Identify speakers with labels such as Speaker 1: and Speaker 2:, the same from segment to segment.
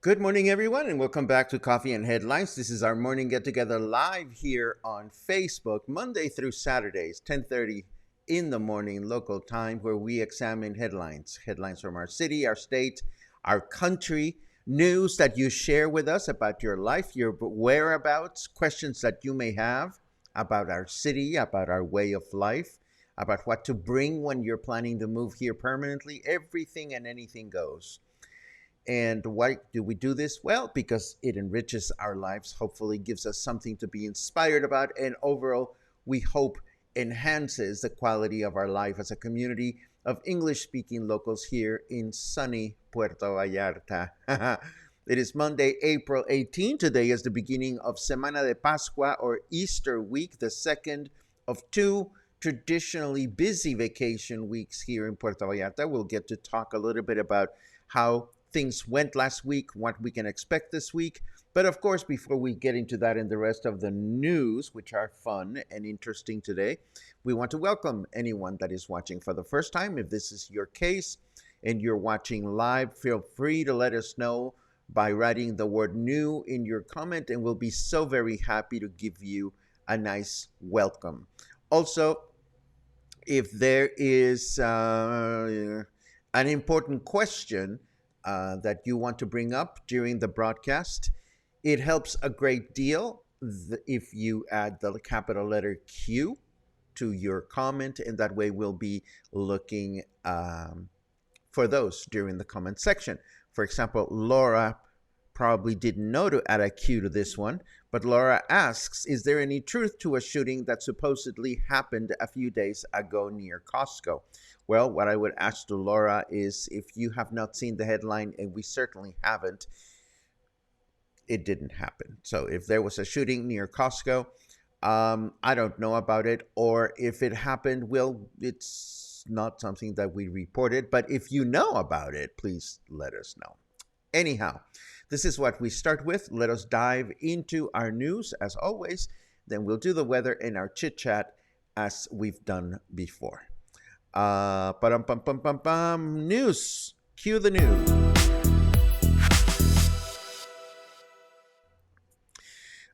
Speaker 1: Good morning, everyone, and welcome back to Coffee and Headlines. This is our morning get-together live here on Facebook, Monday through Saturdays, 10:30 in the morning local time, where we examine headlines from our city, our state, our country, news that you share with us about your life, your whereabouts, questions that you may have about our city, about our way of life, about what to bring when you're planning to move here permanently. Everything and anything goes. And why do we do this? Well, because it enriches our lives, hopefully gives us something to be inspired about, and overall, we hope enhances the quality of our life as a community of English-speaking locals here in sunny Puerto Vallarta. It is Monday, April 18. Today is the beginning of Semana de Pascua, or Easter week, the second of two traditionally busy vacation weeks here in Puerto Vallarta. We'll get to talk a little bit about how things went last week, what we can expect this week. But of course, before we get into that and the rest of the news, which are fun and interesting today, we want to welcome anyone that is watching for the first time. If this is your case and you're watching live, feel free to let us know by writing the word new in your comment, and we'll be so very happy to give you a nice welcome. Also, if there is an important question that you want to bring up during the broadcast, it helps a great deal if you add the capital letter Q to your comment, and that way we'll be looking for those during the comment section. For example, Laura probably didn't know to add a Q to this one, but Laura asks, is there any truth to a shooting that supposedly happened a few days ago near Costco? Well, what I would ask to Laura is, if you have not seen the headline, and we certainly haven't, it didn't happen. So if there was a shooting near Costco, I don't know about it. Or if it happened, well, it's not something that we reported. But if you know about it, please let us know. Anyhow, this is what we start with. Let us dive into our news as always. Then we'll do the weather and our chit-chat as we've done before. News. Cue the news.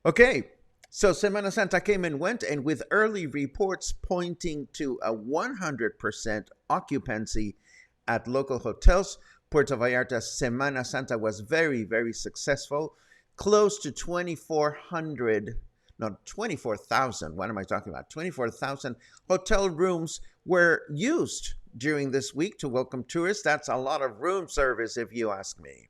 Speaker 1: Okay, so Semana Santa came and went, and with early reports pointing to a 100% occupancy at local hotels, Puerto Vallarta's Semana Santa was very, very successful. Close to 24,000, what am I talking about? 24,000 hotel rooms were used during this week to welcome tourists. That's a lot of room service, if you ask me.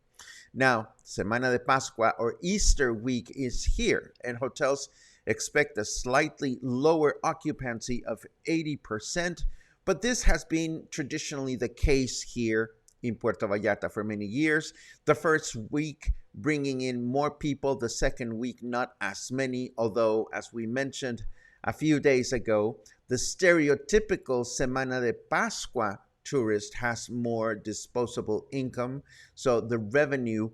Speaker 1: Now, Semana de Pascua, or Easter week, is here, and hotels expect a slightly lower occupancy of 80%, but this has been traditionally the case here in Puerto Vallarta for many years. The first week bringing in more people, the second week not as many, although, as we mentioned a few days ago, the stereotypical Semana de Pascua tourist has more disposable income, so the revenue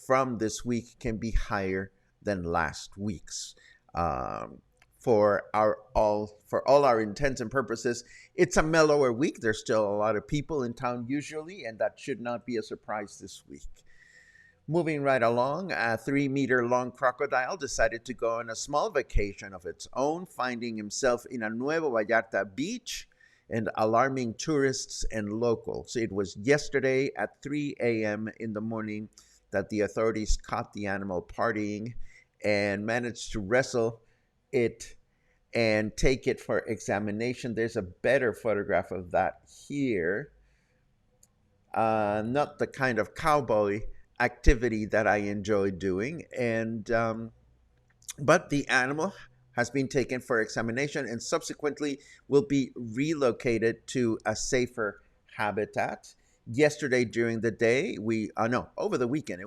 Speaker 1: from this week can be higher than last week's. Um, for all our intents and purposes, it's a mellower week. There's still a lot of people in town usually, and that should not be a surprise this week. Moving right along, a 3-meter long crocodile decided to go on a small vacation of its own, finding himself in a Nuevo Vallarta beach and alarming tourists and locals. It was yesterday at 3 a.m. in the morning that the authorities caught the animal partying and managed to wrestle it and take it for examination. There's a better photograph of that here. Not the kind of cowboy activity that I enjoy doing. But the animal has been taken for examination and subsequently will be relocated to a safer habitat. Yesterday during the day, over the weekend,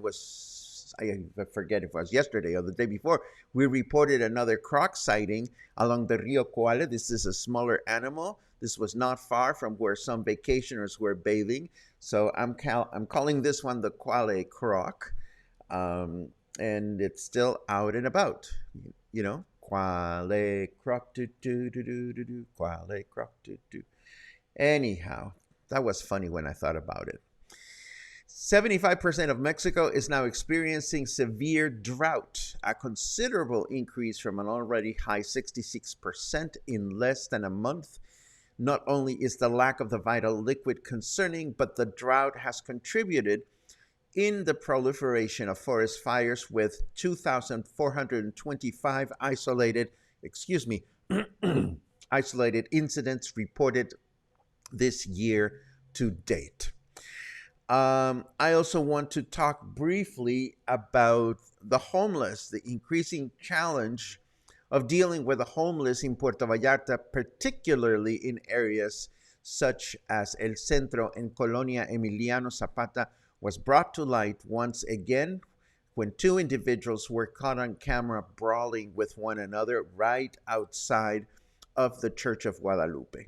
Speaker 1: I forget if it was yesterday or the day before, we reported another croc sighting along the Rio Cuale. This is a smaller animal. This was not far from where some vacationers were bathing. So I'm calling this one the Cuale croc. And it's still out and about. Cuale croc, Cuale croc, Anyhow, that was funny when I thought about it. 75% of Mexico is now experiencing severe drought, a considerable increase from an already high 66% in less than a month. Not only is the lack of the vital liquid concerning, but the drought has contributed in the proliferation of forest fires with 2,425 isolated incidents reported this year to date. I also want to talk briefly about the homeless, the increasing challenge of dealing with the homeless in Puerto Vallarta, particularly in areas such as El Centro and Colonia Emiliano Zapata, was brought to light once again when two individuals were caught on camera brawling with one another right outside of the Church of Guadalupe.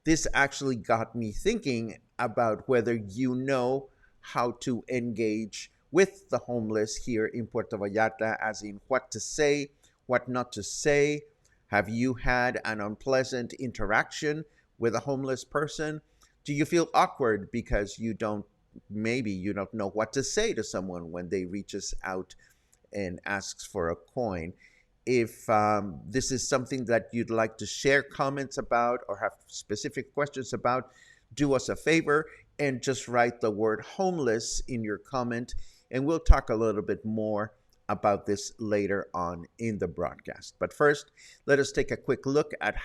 Speaker 1: This actually got me thinking about whether you know how to engage with the homeless here in Puerto Vallarta, as in what to say, what not to say. Have you had an unpleasant interaction with a homeless person? Do you feel awkward because you don't know what to say to someone when they reaches out and asks for a coin? If this is something that you'd like to share comments about or have specific questions about, do us a favor and just write the word homeless in your comment, and we'll talk a little bit more about this later on in the broadcast. But first, let us take a quick look at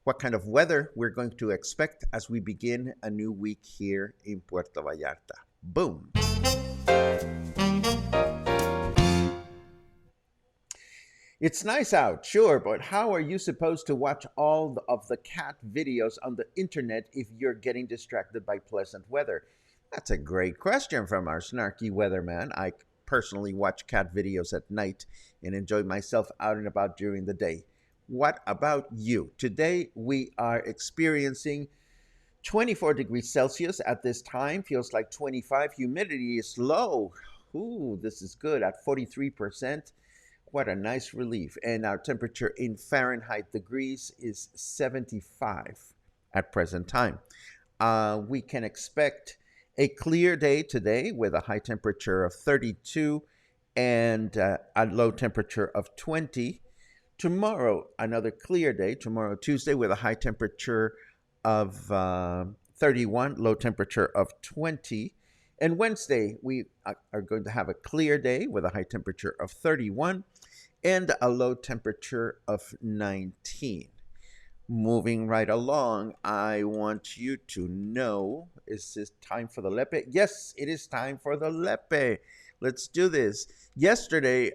Speaker 1: what kind of weather we're going to expect as we begin a new week here in Puerto Vallarta. Boom. It's nice out, sure, but how are you supposed to watch all of the cat videos on the internet if you're getting distracted by pleasant weather? That's a great question from our snarky weatherman. I personally watch cat videos at night and enjoy myself out and about during the day. What about you? Today we are experiencing 24 degrees Celsius at this time. Feels like 25. Humidity is low. Ooh, this is good at 43%. What a nice relief. And our temperature in Fahrenheit degrees is 75 at present time. We can expect a clear day today with a high temperature of 32 and a low temperature of 20. Tomorrow, another clear day. Tomorrow, Tuesday, with a high temperature of 31, low temperature of 20. And Wednesday, we are going to have a clear day with a high temperature of 31 and a low temperature of 19. Moving right along, I want you to know, is this time for the Lepe? Yes, it is time for the Lepe. Let's do this. Yesterday,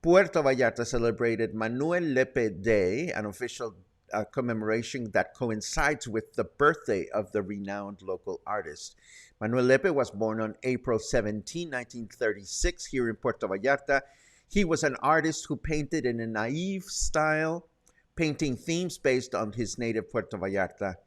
Speaker 1: Puerto Vallarta celebrated Manuel Lepe Day, an official commemoration that coincides with the birthday of the renowned local artist. Manuel Lepe was born on April 17, 1936, here in Puerto Vallarta. He was an artist who painted in a naive style, painting themes based on his native Puerto Vallarta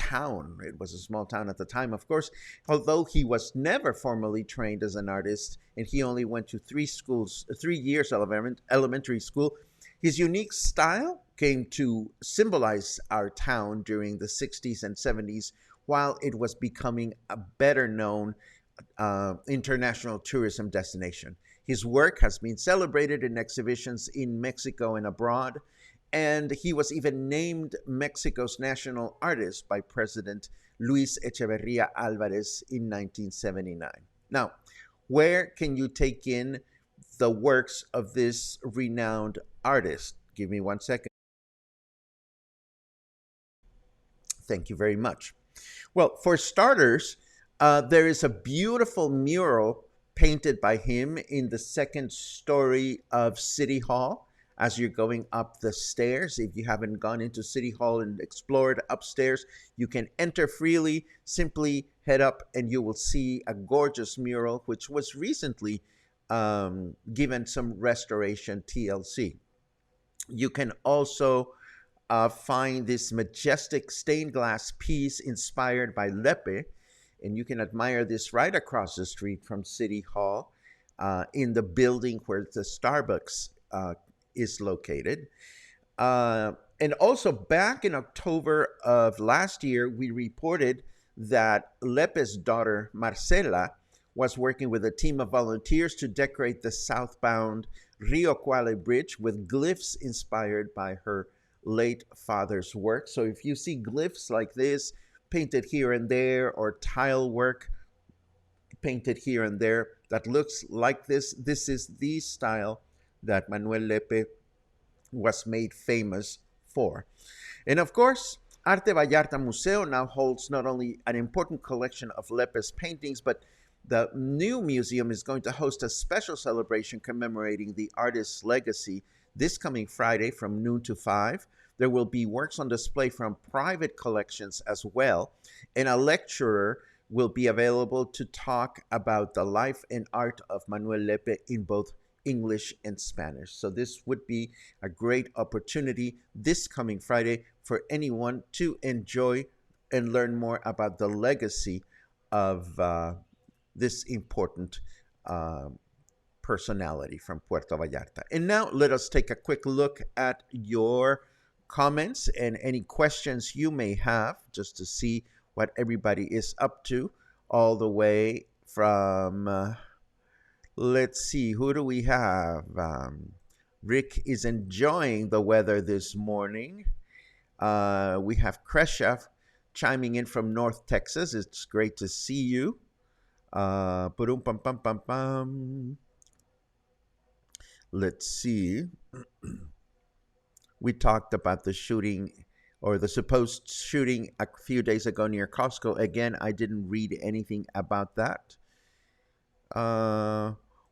Speaker 1: town. It was a small town at the time, of course, although he was never formally trained as an artist and he only went to 3 years of elementary school. His unique style came to symbolize our town during the 60s and 70s while it was becoming a better known international tourism destination. His work has been celebrated in exhibitions in Mexico and abroad, and he was even named Mexico's national artist by President Luis Echeverria Alvarez in 1979. Now, where can you take in the works of this renowned artist? Give me 1 second. Thank you very much. Well, for starters, there is a beautiful mural painted by him in the second story of City Hall as you're going up the stairs. If you haven't gone into City Hall and explored upstairs, you can enter freely. Simply head up and you will see a gorgeous mural, which was recently given some restoration TLC. You can also find this majestic stained glass piece inspired by Lepe, and you can admire this right across the street from City Hall in the building where the Starbucks is located. And also, back in October of last year, we reported that Lepe's daughter, Marcela, was working with a team of volunteers to decorate the southbound Rio Quale Bridge with glyphs inspired by her late father's work. So if you see glyphs like this painted here and there, or tile work painted here and there that looks like this is the style that Manuel Lepe was made famous for. And of course, Arte Vallarta Museo now holds not only an important collection of Lepe's paintings, but the new museum is going to host a special celebration commemorating the artist's legacy this coming Friday from noon to 5. There will be works on display from private collections as well, and a lecturer will be available to talk about the life and art of Manuel Lepe in both English and Spanish. So this would be a great opportunity this coming Friday for anyone to enjoy and learn more about the legacy of this important personality from Puerto Vallarta. And now let us take a quick look at your comments and any questions you may have, just to see what everybody is up to, all the way from, let's see, who do we have? Rick is enjoying the weather this morning. We have Kresha chiming in from North Texas. It's great to see you. Let's see. We talked about the shooting or the supposed shooting a few days ago near Costco. Again, I didn't read anything about that.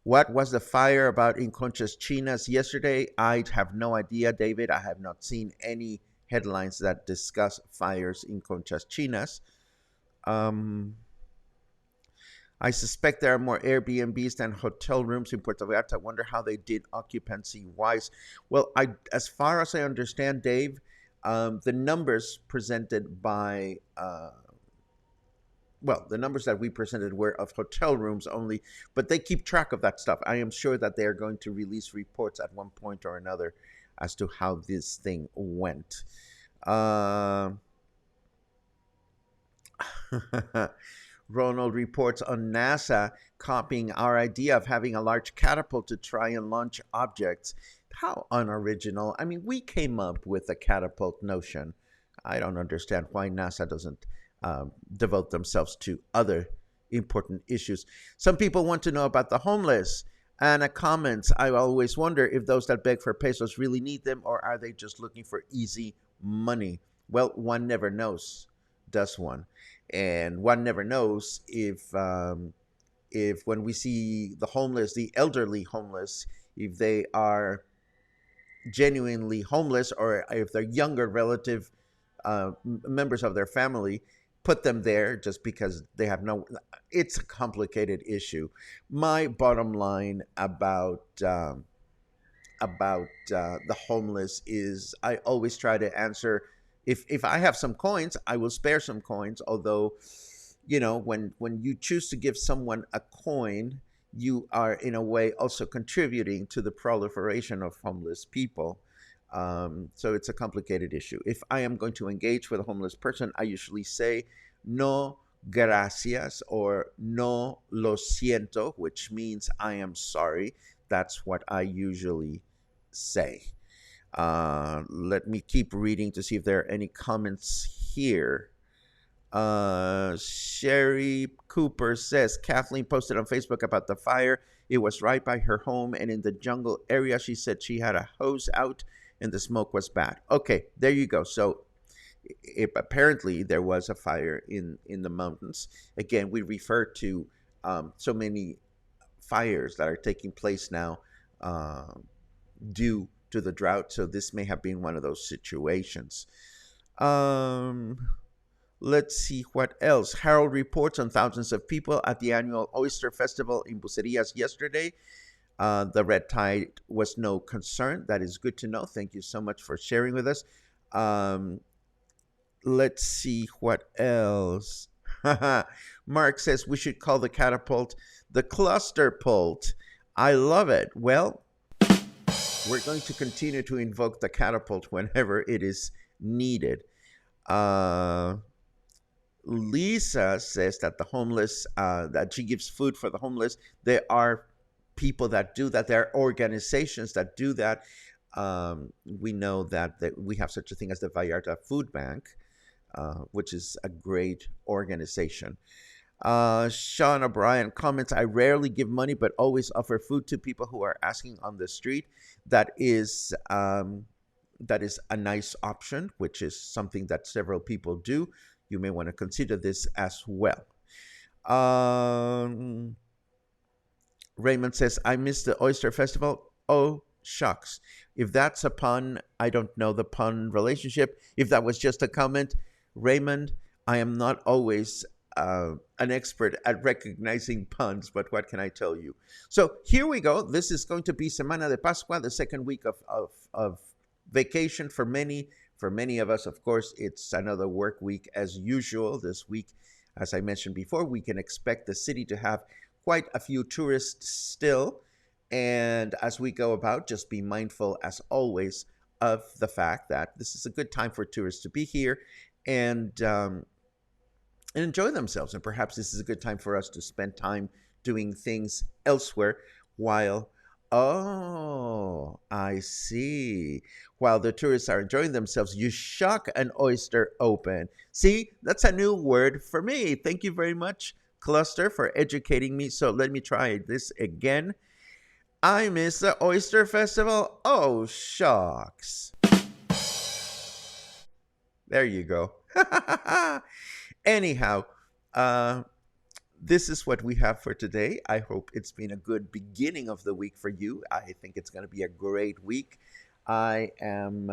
Speaker 1: What was the fire about in Conchas Chinas yesterday? I have no idea, David. I have not seen any headlines that discuss fires in Conchas Chinas. I suspect there are more Airbnbs than hotel rooms in Puerto Vallarta. I wonder how they did occupancy-wise. Well, as far as I understand, Dave, the numbers presented by, the numbers that we presented were of hotel rooms only, but they keep track of that stuff. I am sure that they are going to release reports at one point or another as to how this thing went. Ronald reports on NASA copying our idea of having a large catapult to try and launch objects. How unoriginal. I mean, we came up with the catapult notion. I don't understand why NASA doesn't devote themselves to other important issues. Some people want to know about the homeless. Anna comments, I always wonder if those that beg for pesos really need them, or are they just looking for easy money? Well, one never knows, does one? And one never knows if when we see the homeless, the elderly homeless, if they are genuinely homeless or if they're younger relative members of their family, put them there just because they have no. It's a complicated issue. My bottom line about the homeless is I always try to answer If I have some coins, I will spare some coins. Although, when you choose to give someone a coin, you are in a way also contributing to the proliferation of homeless people. So it's a complicated issue. If I am going to engage with a homeless person, I usually say no gracias or no lo siento, which means I am sorry. That's what I usually say. Let me keep reading to see if there are any comments here. Sherry Cooper says Kathleen posted on Facebook about the fire. It was right by her home and in the jungle area. She said she had a hose out and the smoke was bad. Okay, there you go. So apparently there was a fire in the mountains. Again, we refer to so many fires that are taking place now due to the drought. So this may have been one of those situations. Let's see what else. Harold reports on thousands of people at the annual Oyster Festival in Bucerias yesterday. The red tide was no concern. That is good to know. Thank you so much for sharing with us. Let's see what else. Mark says we should call the catapult the cluster pult. I love it. Well, we're going to continue to invoke the catapult whenever it is needed. Lisa says that the homeless, that she gives food for the homeless. There are people that do that. There are organizations that do that. We know that we have such a thing as the Vallarta Food Bank, which is a great organization. Sean O'Brien comments, I rarely give money, but always offer food to people who are asking on the street. That is a nice option, which is something that several people do. You may want to consider this as well. Raymond says, I missed the Oyster Festival. Oh, shucks. If that's a pun, I don't know the pun relationship. If that was just a comment, Raymond, I am not always an expert at recognizing puns, but what can I tell you? So here we go. This is going to be Semana de Pascua, the second week of vacation for many. For many of us, of course, it's another work week as usual. This week, as I mentioned before, we can expect the city to have quite a few tourists still. And as we go about, just be mindful, as always, of the fact that this is a good time for tourists to be here and enjoy themselves. And perhaps this is a good time for us to spend time doing things elsewhere while, oh, I see. While the tourists are enjoying themselves, you shuck an oyster open. See, that's a new word for me. Thank you very much, Cluster, for educating me. So let me try this again. I miss the Oyster Festival. Oh, shucks. There you go. Anyhow, this is what we have for today. I hope it's been a good beginning of the week for you. I think it's going to be a great week. I am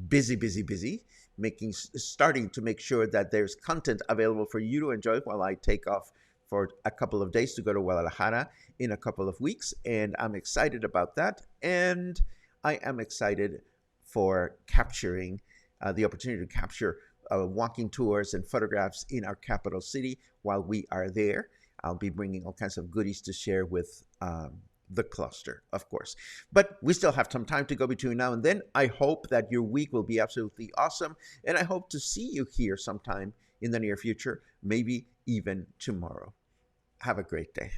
Speaker 1: busy, starting to make sure that there's content available for you to enjoy while I take off for a couple of days to go to Guadalajara in a couple of weeks. And I'm excited about that. And I am excited for capturing the opportunity to capture walking tours and photographs in our capital city while we are there. I'll be bringing all kinds of goodies to share with the cluster, of course. But we still have some time to go between now and then. I hope that your week will be absolutely awesome. And I hope to see you here sometime in the near future, maybe even tomorrow. Have a great day.